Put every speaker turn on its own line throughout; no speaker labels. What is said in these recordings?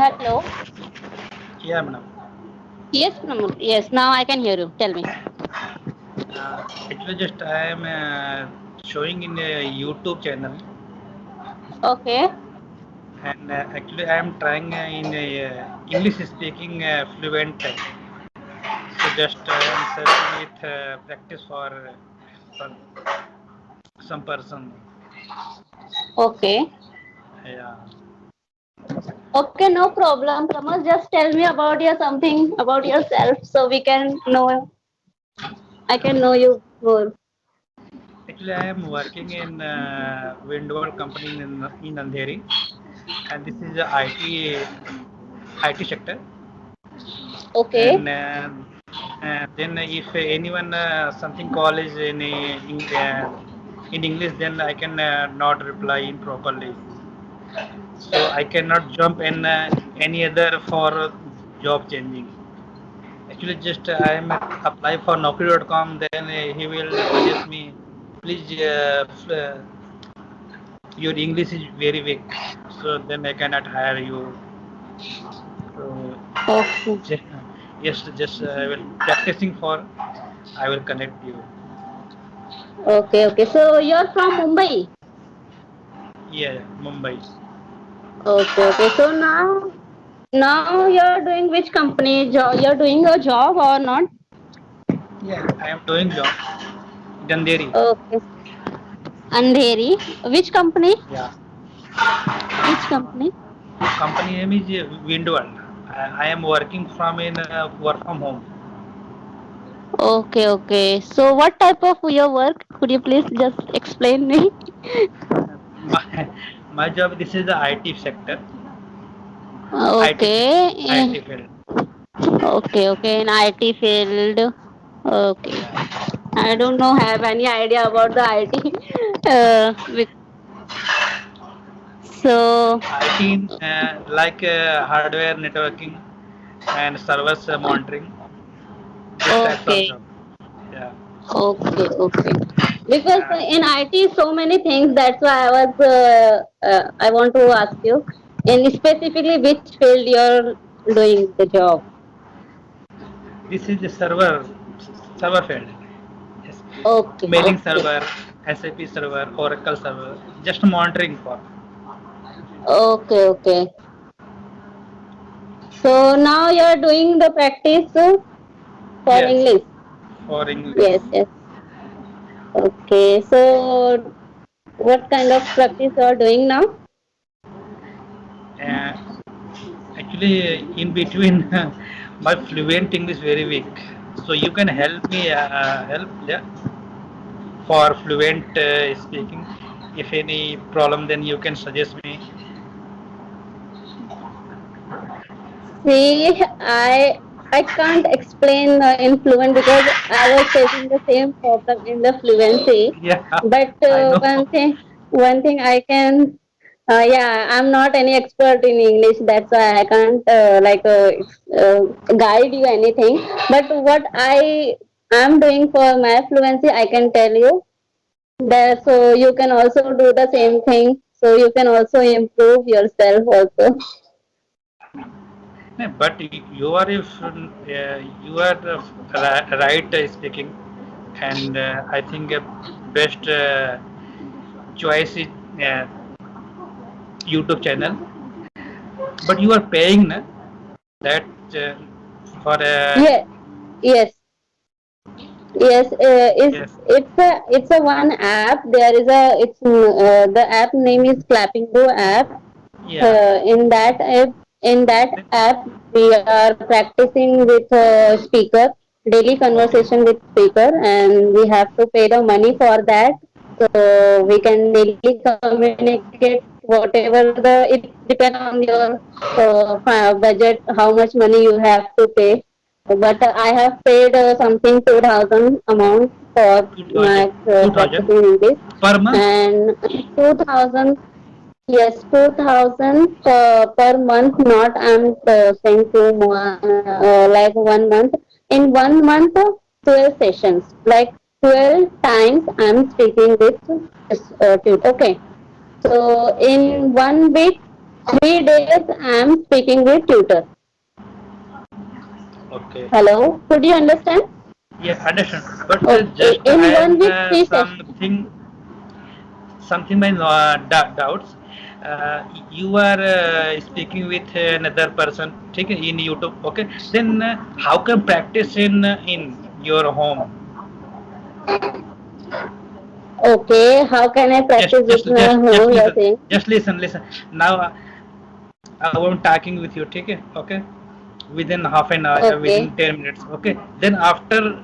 Hello.
Yeah, madam.
Yes, Pramod. Yes, now I can hear you. Tell me.
Actually, just I am showing in a YouTube channel,
Okay.
and actually I am trying in a English speaking fluent. So just I am searching with practice for some person.
Okay.
Yeah.
Okay, no problem. Pramod, just tell me about your something about yourself so we can know. I can know you more.
Actually, I am working in Windward company in Andheri, and this is a IT sector.
Okay.
And then if anyone something call is in English, then I can not reply in properly. So I cannot jump in any other for job changing. Actually, just I am apply for Naukri.com. Then he will suggest me, please, your English is very weak. So then I cannot hire you. So
Okay.
just, yes, just I will practicing for. I will connect you.
Okay. Okay. So you're from Mumbai.
Yeah, Mumbai.
Okay. Okay. So now you're doing which company? You're doing a job or not?
Yeah, I am doing job. Danderi.
Okay. Andheri. Which company?
Yeah.
Which company?
Company name is Windward. I am working from in work from home.
Okay, okay. So what type of your work? Could you please just explain me?
My job. This is the IT sector. IT field.
Okay,
IT field.
okay, okay. In IT field. Okay.
Yeah.
I don't know have any idea about the IT. So
IT in, like hardware networking and service monitoring. This types of
okay,
job. Yeah.
okay, okay. Because
Uh,
in IT so many things. That's why I want to ask you. In specifically which field you're doing the job.
this is the server field. Yes.
Okay,
Mailing
okay.
server, SAP server, Oracle server, just monitoring for.
Okay, okay. So now you're doing the practice for
Yes,
English.
for English.
Yes, yes. Okay. So what kind of practice you're doing now?
Uh, Actually, in between, my fluent English very weak. So you can help me help, yeah, for fluent speaking. If any problem, then you can suggest me.
See, I can't explain in fluent because I was facing the same problem in the fluency.
Yeah,
But
I know.
one thing I can, yeah, I'm not any expert in English. That's why I can't uh, guide you anything. But what I am doing for my fluency, I can tell you that. So you can also do the same thing. So you can also improve yourself also.
No, but you are if you are right speaking, and I think best choice is uh, YouTube channel. But you are paying na, that for
Yeah. Yes. Yes, is
yes,
it's a one app. There is a it's the app name is Clapping Go app.
yeah.
In that app we are practicing with speaker daily
Okay.
conversation with speaker, and we have to pay the money for that. So we can daily communicate whatever the it depends on your budget, how much money you have to pay. But I have paid something 2,000 amount for my
2000, 2000
practicing English,
per month.
and 2,000. Yes, 2,000 per month. Not I'm saying like 1 month. In 1 month, 12 sessions, like 12 times I'm speaking with this tutor. Okay. So in 1 week, 3 days I am speaking with tutor.
Okay.
Hello, could you understand?
Yeah, understand. But
Okay,
just I
in one
am
week, three sessions.
something my doubts. You are speaking with another person, okay, in YouTube. Okay, then how can practice in your home?
Okay, how can I
Just
practice with
just
my
just just
home? You're
listen.
saying?
Just listen. Now I am talking with you, okay? Within half an hour, within
Okay,
10 minutes, okay? Then after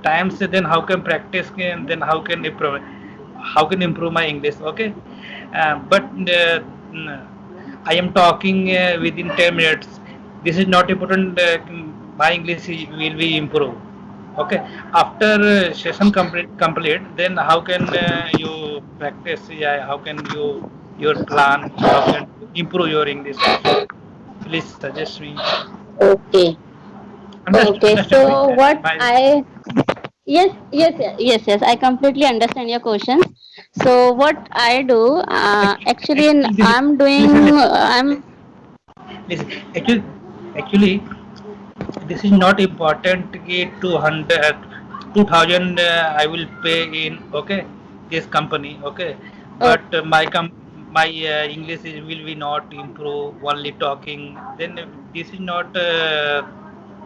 times, then how can practice and then how can improve my English, okay? But I am talking within 10 minutes. This is not important. My English will be improved. Okay. After session complete, then how can you practice? Yeah, how can your plan? How can you improve your English also? Please suggest me.
okay, okay.
Understand me.
So what
My
I yes. I completely understand your questions. So what I do, actually,
actually this is,
I'm
listen,
doing,
listen,
I'm
listen. Actually, this is not important. 200, 2000 I will pay in, okay, this company, okay,
oh,
but my English will be not improve only talking. Then this is not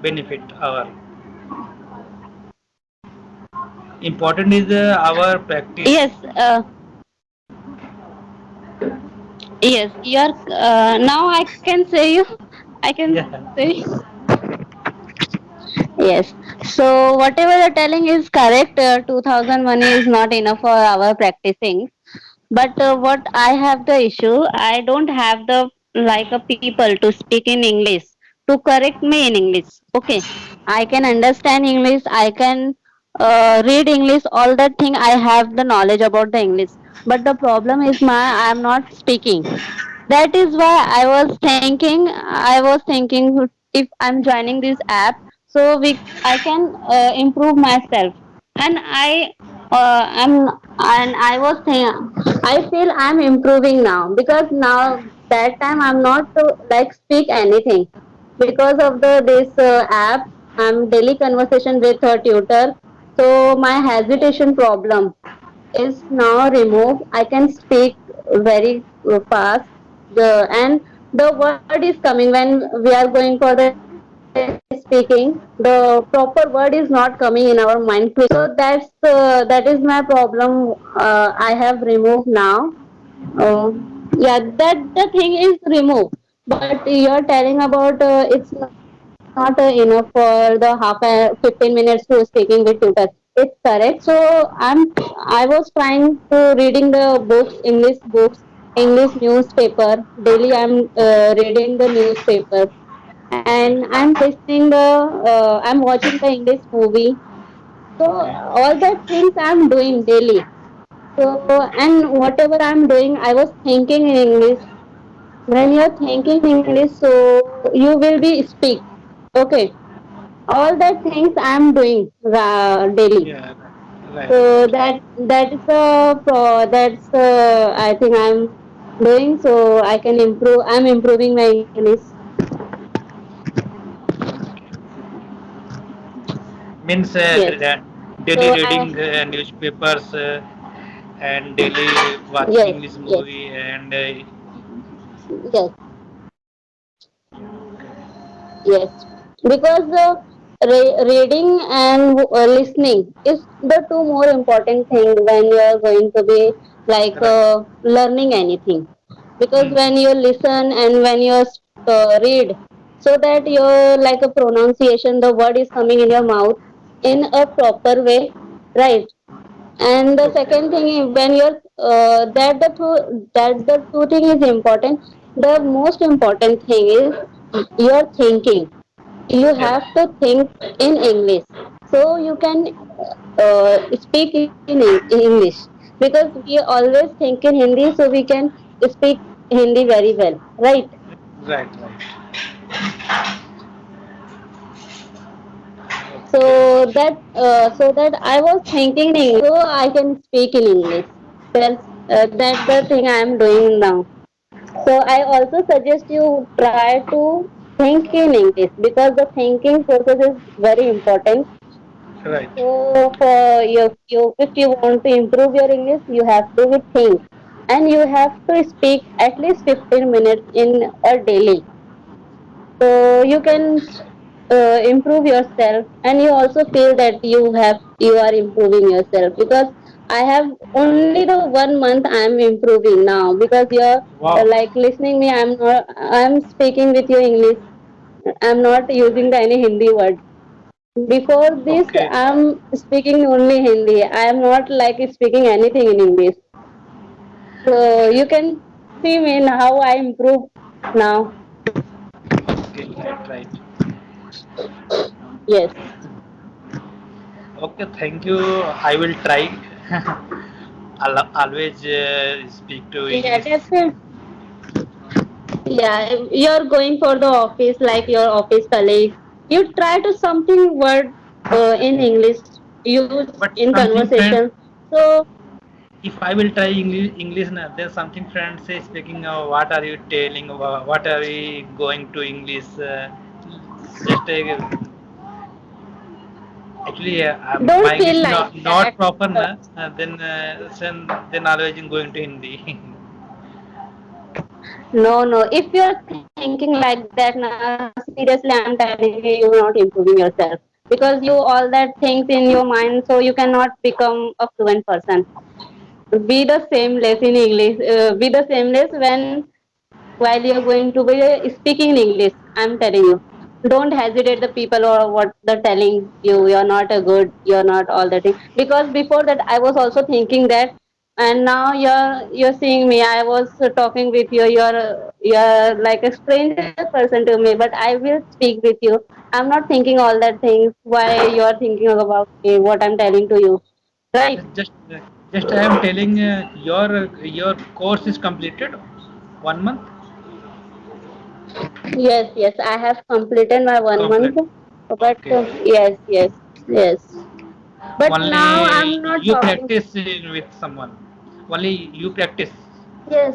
benefit our important is our practice.
yes, yes. You're now I can say you, I can
Yeah.
say. Yes. So whatever you're telling is correct. 2000 money is not enough for our practicing. But what I have the issue, I don't have the like a people to speak in English to correct me in English. Okay, I can understand English. I can read English. All that thing I have the knowledge about the English. But the problem is I am not speaking. That is why I was thinking if I'm joining this app, so I can improve myself. And I was saying I feel I'm improving now, because now that time I'm not to like speak anything because of the this app. I'm daily conversation with her tutor, so my hesitation problem is now removed. I can speak very fast. And the word is coming when we are going for the speaking. The proper word is not coming in our mind quickly. So that is my problem. I have removed now. Yeah, that the thing is removed. But you're telling about it's not enough for the 15 minutes to speaking with tutor. It's correct. So I was trying to reading the books, English newspaper. Daily reading the newspaper, and I'm watching the English movie. So
Okay.
all that things I'm doing daily. So, and whatever I'm doing, I was thinking in English. When you're thinking in English, so you will be speak. Okay. All that things I'm doing daily.
Yeah. Right.
So
Right.
that's I think I'm doing, so I can improve. I'm improving my English.
Means
Yes.
daily
So
reading newspapers and daily watching
yes,
English
yes,
movie and
yes. Yes, because reading and listening is the two more important thing when you are going to be like
right.
learning anything. Because
Hmm.
when you listen and when you read, so that your like a pronunciation, the word is coming in your mouth in a proper way, right? And the
Okay.
second thing is when you're that the two thing is important. The most important thing is your thinking. You
Yeah.
have to think in English, so you can speak in English, because we always think in Hindi, so we can speak Hindi very well, right?
Right. Right. Okay.
So that I was thinking in English, so I can speak in English. That's the thing I am doing now. So I also suggest you try to think in English because the thinking process is very important.
Right.
So for if you want to improve your English, you have to think, and you have to speak at least 15 minutes in a daily. So you can improve yourself, and you also feel that you are improving yourself because I have only the 1 month I am improving now because you're
Wow.
like listening me. I'm speaking with you English. I'm not using
Right.
the any Hindi word. Before this,
Okay.
I'm speaking only Hindi. I am not like speaking anything in English. So
Okay.
you can see me how I improve now.
Okay. Right. Right.
Yes.
Okay. Thank you. I will try. I'll always speak to
Yeah,
English.
that's it. Yeah, if you're going for the office like your office colleague. You try to something word in English use
But
in
something friend,
conversation. So
if I will try English, na, then something friends say speaking. What are you telling? What are we going to English? Just actually,
don't
my English
feel like
not
that.
proper,
Uh,
na. Then always going to Hindi.
no, no. If you're thinking like that, now seriously, I'm telling you, you're not improving yourself because you all that things in your mind, so you cannot become a fluent person. Be the same less in English. Be the same less when while you're going to be speaking in English. I'm telling you, don't hesitate the people or what they're telling you. You're not a good. You're not all that thing. Because before that, I was also thinking that, and now you're seeing me. I was talking with you. You're like a stranger person to me, but I will speak with you. I'm not thinking all that things. Why you're thinking about me? What I'm telling to you, right?
just, just I am telling your course is completed 1 month.
Yes, yes. I have completed my 1 month,
Complete.
but
Okay.
yes, yes, yes. But now
Only
I'm not
you
talking.
practice with someone. Only you practice.
Yes,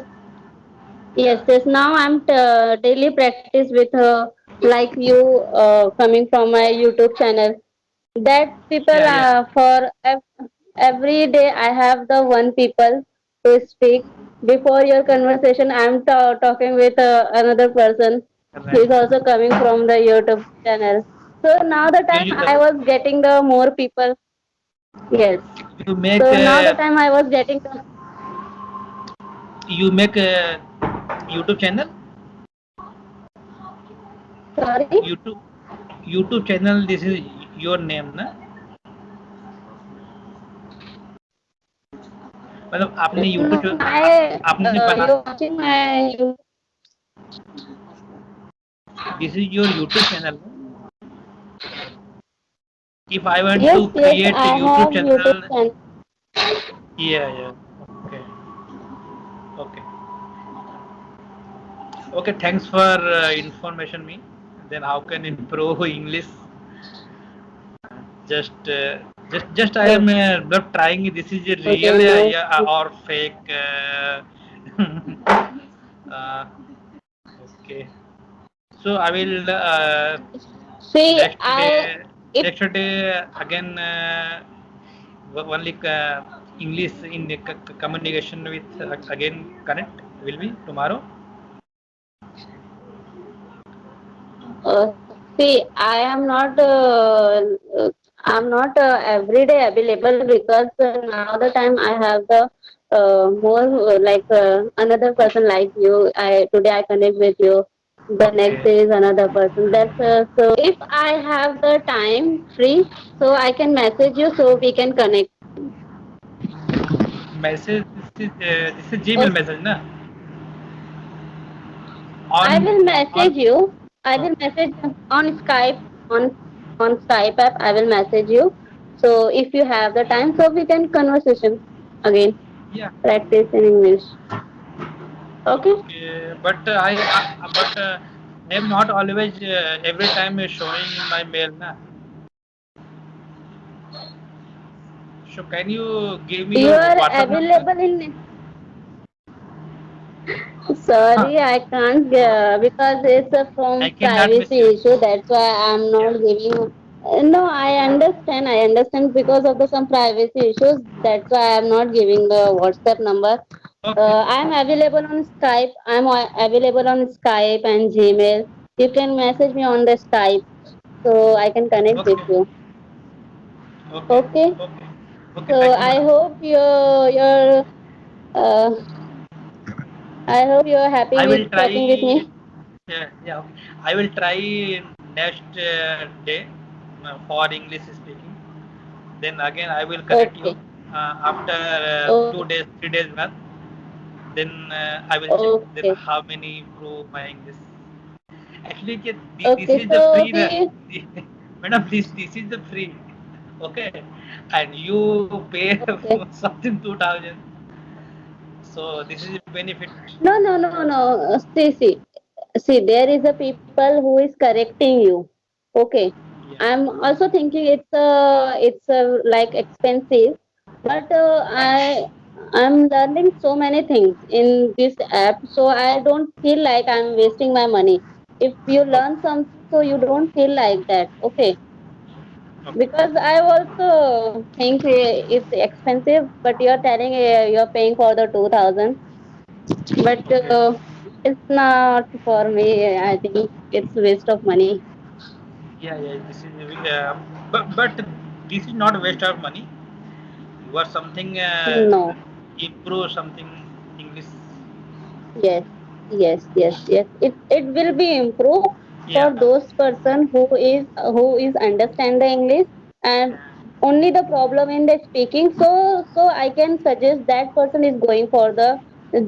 yes, yes. Now I'm daily practice with like you coming from my YouTube channel. That people
Yeah, yeah.
every day I have the one people to speak. Before your conversation, I'm talking with another person.
Right.
He's also coming from the YouTube channel. So now the
You,
time
you,
I was getting the more people. Yes.
you make
So now the time I was getting the.
you make a YouTube channel.
Sorry.
YouTube YouTube channel. This is your name, na? मतलब आपने
No,
YouTube आपने बना.
you're watching my.
This is your YouTube channel. If I want
Yes,
to
yes.
create a
I
YouTube
have YouTube
channel,
channel.
yeah, yeah. Okay, okay, okay. Thanks for information me. Then how can improve English? Just, just I am not trying. This is a
Okay,
real
no.
yeah, or fake. Uh, okay. So I will
See,
next
I
day.
if
Next day again. Only English in the communication with again connect will be tomorrow.
see, I am not. I'm not every day available because now the time I have the more another person like you. I today I connect with you. The next
Okay.
day is another person. That's so. If I have the time free, so I can message you so we can connect.
Message this is Gmail
Okay.
message na
I
on
will message
on.
you. I will
Okay.
message on Skype on Skype app. I will message you. So if you have the time, so we can conversation again.
Yeah.
Practice in English. Okay.
Okay. But I am not always every time showing in my mail na. So can you give me
You
your
are
WhatsApp number?
available in. Sorry, I can't because it's
I
from
cannot miss
privacy
you.
issue. That's why I'm not
Yeah.
giving. No, I understand. I understand because of the some privacy issues. That's why I'm not giving the WhatsApp number.
Okay.
I'm available on Skype. Available on Skype and Gmail. You can message me on the Skype so I can connect with
Okay.
you.
Okay.
Okay.
Okay. Okay.
So
Thank you,
I
madam.
hope uh, I hope you're happy
I
with
will try.
talking with me.
Yeah. Yeah. Okay. I will try next day for English speaking. Then again, I will connect you
Okay.
after
Oh,
2 days, 3 days back. Then I will check. Then
okay.
how many improve my English. Actually, this
Okay.
is the
So
free.
we
Madam, this is the free. Okay, and you pay
okay.
something 2,000. So this is a benefit.
No. See. There is a people who is correcting you. Okay.
Yeah.
I'm also thinking it's like expensive, but I'm learning so many things in this app, so I don't feel like I'm wasting my money. If you
Okay.
learn something, so you don't feel like that. Okay.
Okay.
Because I also think it's expensive, but you're telling you're paying for the 2000, but
Okay.
it's not for me. I think it's waste of money.
Yeah. Yeah. This is. But this is not waste of money. You are something
No.
improve something English.
Yes, yes. It will be improved for
Yeah.
those person who is understand the English, and only the problem in the speaking. So I can suggest that person is going for the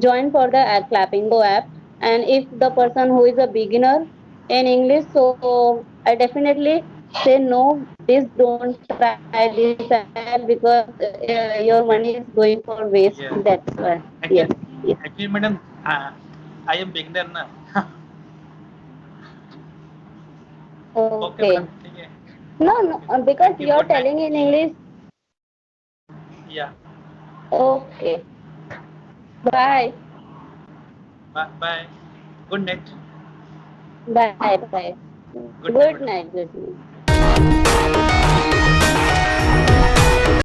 join for the Clappingo app, and if the person who is a beginner in English, so I definitely say no. Please don't try this app because your money is going for waste. That's why.
Yeah.
Yes, yes.
Actually, actually, madam, I am beginner na. Okay,
Okay.
madam. ठीक है.
No,
Okay.
because
Thank you.
you're
Good night.
telling in English.
Yeah.
Okay. Bye.
Bye. Bye. Good night.
Bye.
Good night,
Good
madam.
night. Good night.